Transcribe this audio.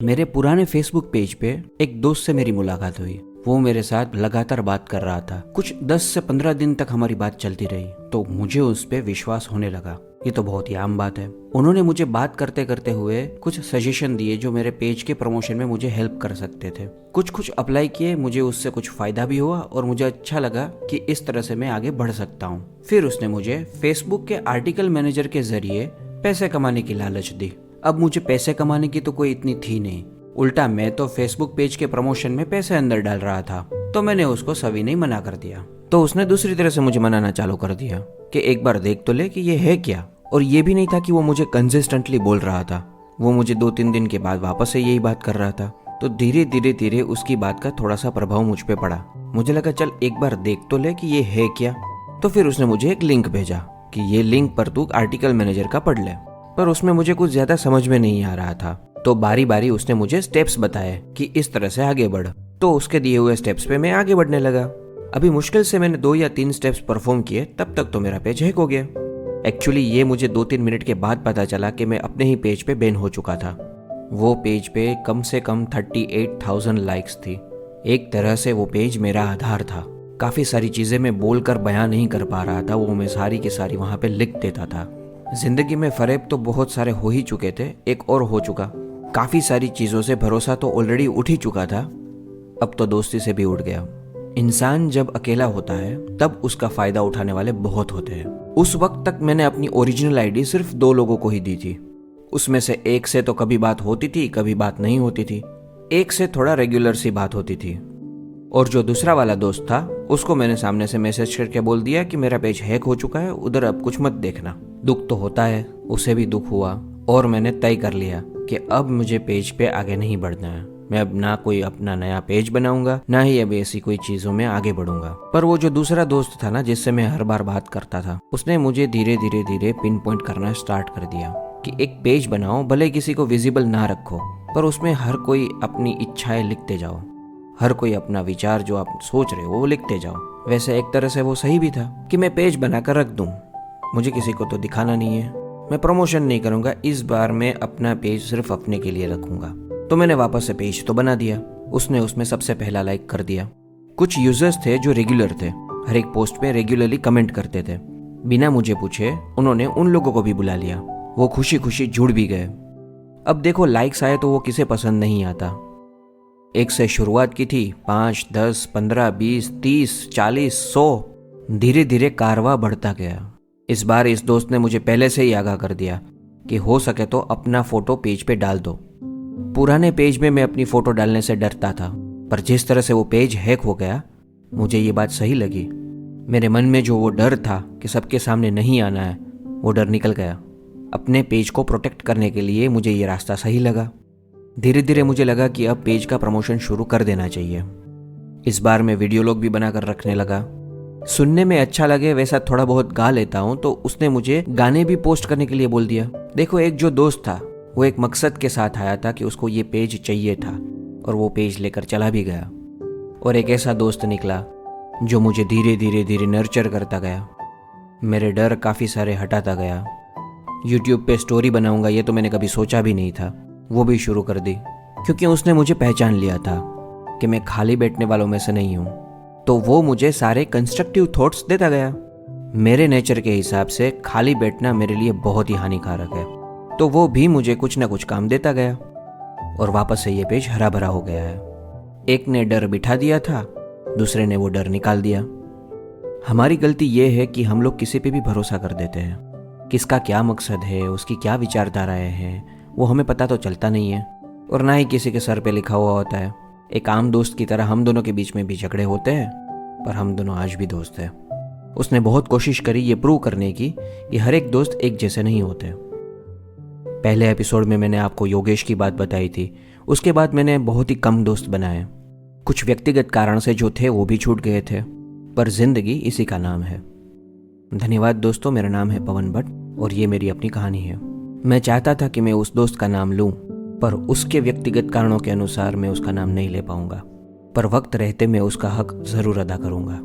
मेरे पुराने Facebook page पे एक दोस्त से मेरी मुलाकात हुई। वो मेरे साथ लगातार बात कर रहा था। कुछ 10 से 15 दिन तक हमारी बात चलती रही तो मुझे उस पे विश्वास होने लगा। ये तो बहुत ही आम बात है। उन्होंने मुझे बात करते करते हुए कुछ सजेशन दिए जो मेरे पेज के प्रमोशन में मुझे हेल्प कर सकते थे। कुछ अप्लाई किए, मुझे उससे कुछ फायदा भी हुआ और मुझे अच्छा लगा कि इस तरह से मैं आगे बढ़ सकता हूँ। फिर उसने मुझे फेसबुक के आर्टिकल मैनेजर के जरिए पैसे कमाने की लालच दी। अब मुझे पैसे कमाने की तो कोई इतनी थी नहीं, उल्टा मैं तो फेसबुक पेज के प्रमोशन में पैसे अंदर डाल रहा था। तो मैंने उसको सविनय मना कर दिया। तो उसने दूसरी तरह से मुझे मनाना चालू कर दिया कि एक बार देख तो ले कि ये है क्या। और ये भी नहीं था कि वो मुझे कंसिस्टेंटली बोल रहा था, वो मुझे 2-3 दिन के बाद वापस से यही बात कर रहा था। तो धीरे उसकी बात का थोड़ा सा प्रभाव मुझ पे पड़ा। मुझे लगा चल एक बार देख तो ले कि ये है क्या। तो फिर उसने मुझे एक लिंक भेजा कि ये लिंक पर तू आर्टिकल मैनेजर का पढ़ ले। पर उसमें मुझे कुछ ज्यादा समझ में नहीं आ रहा था। तो बारी बारी उसने मुझे स्टेप्स बताए कि इस तरह से आगे बढ़। तो उसके दिए हुए स्टेप्स पे मैं आगे बढ़ने लगा। अभी मुश्किल से मैंने 2 या 3 स्टेप्स परफॉर्म किए, तब तक तो मेरा पेज हैक हो गया। एक्चुअली ये मुझे 2-3 मिनट के बाद पता चला कि मैं अपने ही पेज पे बैन हो चुका था। वो पेज पे कम से कम 38,000 लाइक्स थी। एक तरह से वो पेज मेरा आधार था। काफी सारी चीजें मैं बोलकर बयां नहीं कर पा रहा था, वो मैं सारी की सारी वहां पे लिख देता था। जिंदगी में फरेब तो बहुत सारे हो ही चुके थे, एक और हो चुका। काफी सारी चीजों से भरोसा तो ऑलरेडी उठ ही चुका था, अब तो दोस्ती से भी उठ गया। इंसान जब अकेला होता है तब उसका फायदा उठाने वाले बहुत होते हैं। उस वक्त तक मैंने अपनी ओरिजिनल आईडी सिर्फ 2 लोगों को ही दी थी। उसमें से एक से तो कभी बात होती थी, कभी बात नहीं होती थी। एक से थोड़ा रेगुलर सी बात होती थी। और जो दूसरा वाला दोस्त था उसको मैंने सामने से मैसेज करके बोल दिया कि मेरा पेज हैक हो चुका है, उधर अब कुछ मत देखना। दुख तो होता है, उसे भी दुख हुआ और मैंने तय कर लिया कि अब मुझे पेज पे आगे नहीं बढ़ना है। मैं अब ना कोई अपना नया पेज बनाऊंगा, ना ही अब ऐसी कोई चीजों में आगे बढ़ूंगा। पर वो जो दूसरा दोस्त था ना, जिससे मैं हर बार बात करता था, उसने मुझे धीरे पिन पॉइंट करना स्टार्ट कर दिया कि एक पेज बनाओ, भले किसी को विजिबल ना रखो, पर उसमें हर कोई अपनी इच्छाएं लिखते जाओ। हर कोई अपना विचार जो आप सोच रहे हो वो लिखते जाओ। वैसे एक तरह से वो सही भी था कि मैं पेज बनाकर रख दूं, मुझे किसी को तो दिखाना नहीं है, मैं प्रमोशन नहीं करूंगा, इस बार मैं अपना पेज सिर्फ अपने के लिए रखूंगा। तो मैंने वापस से पेज तो बना दिया। उसने उसमें सबसे पहला लाइक कर दिया। कुछ यूजर्स थे जो रेगुलर थे, हर एक पोस्ट पे रेगुलरली कमेंट करते थे। बिना मुझे पूछे उन्होंने उन लोगों को भी बुला लिया। वो खुशी जुड़ भी गए। अब देखो लाइक्स आए तो वो किसे पसंद नहीं आता। 1 से शुरुआत की थी, 5, 10, 15, 20, 30, 40, 100, धीरे कारवां बढ़ता गया। इस बार इस दोस्त ने मुझे पहले से ही आगाह कर दिया कि हो सके तो अपना फोटो पेज पे डाल दो। पुराने पेज में मैं अपनी फोटो डालने से डरता था, पर जिस तरह से वो पेज हैक हो गया, मुझे ये बात सही लगी। मेरे मन में जो वो डर था कि सबके सामने नहीं आना है, वो डर निकल गया। अपने पेज को प्रोटेक्ट करने के लिए मुझे ये रास्ता सही लगा। धीरे मुझे लगा कि अब पेज का प्रमोशन शुरू कर देना चाहिए। इस बार मैं वीडियो लॉग भी बनाकर रखने लगा। सुनने में अच्छा लगे वैसा थोड़ा बहुत गा लेता हूँ, तो उसने मुझे गाने भी पोस्ट करने के लिए बोल दिया। देखो, एक जो दोस्त था वो एक मकसद के साथ आया था कि उसको ये पेज चाहिए था, और वो पेज लेकर चला भी गया। और एक ऐसा दोस्त निकला जो मुझे धीरे नर्चर करता गया। मेरे डर काफ़ी सारे हटाता गया। यूट्यूब पे स्टोरी बनाऊंगा ये तो मैंने कभी सोचा भी नहीं था, वो भी शुरू कर दी, क्योंकि उसने मुझे पहचान लिया था कि मैं खाली बैठने वालों में से नहीं हूँ। तो वो मुझे सारे कंस्ट्रक्टिव थॉट्स देता गया। मेरे नेचर के हिसाब से खाली बैठना मेरे लिए बहुत ही हानिकारक है, तो वो भी मुझे कुछ ना कुछ काम देता गया। और वापस से ये पेज हरा भरा हो गया है। एक ने डर बिठा दिया था, दूसरे ने वो डर निकाल दिया। हमारी गलती ये है कि हम लोग किसी पे भी भरोसा कर देते हैं। किसका क्या मकसद है, उसकी क्या विचारधाराएं हैं, वो हमें पता तो चलता नहीं है, और ना ही किसी के सर पे लिखा हुआ होता है। एक आम दोस्त की तरह हम दोनों के बीच में भी झगड़े होते हैं, पर हम दोनों आज भी दोस्त हैं। उसने बहुत कोशिश करी ये प्रूव करने की कि हर एक दोस्त एक जैसे नहीं होते। पहले एपिसोड में मैंने आपको योगेश की बात बताई थी। उसके बाद मैंने बहुत ही कम दोस्त बनाए। कुछ व्यक्तिगत कारण से जो थे वो भी छूट गए थे, पर जिंदगी इसी का नाम है। धन्यवाद दोस्तों, मेरा नाम है पवन भट्ट और ये मेरी अपनी कहानी है। मैं चाहता था कि मैं उस दोस्त का नाम लूं, पर उसके व्यक्तिगत कारणों के अनुसार मैं उसका नाम नहीं ले पाऊंगा, पर वक्त रहते मैं उसका हक जरूर अदा करूंगा।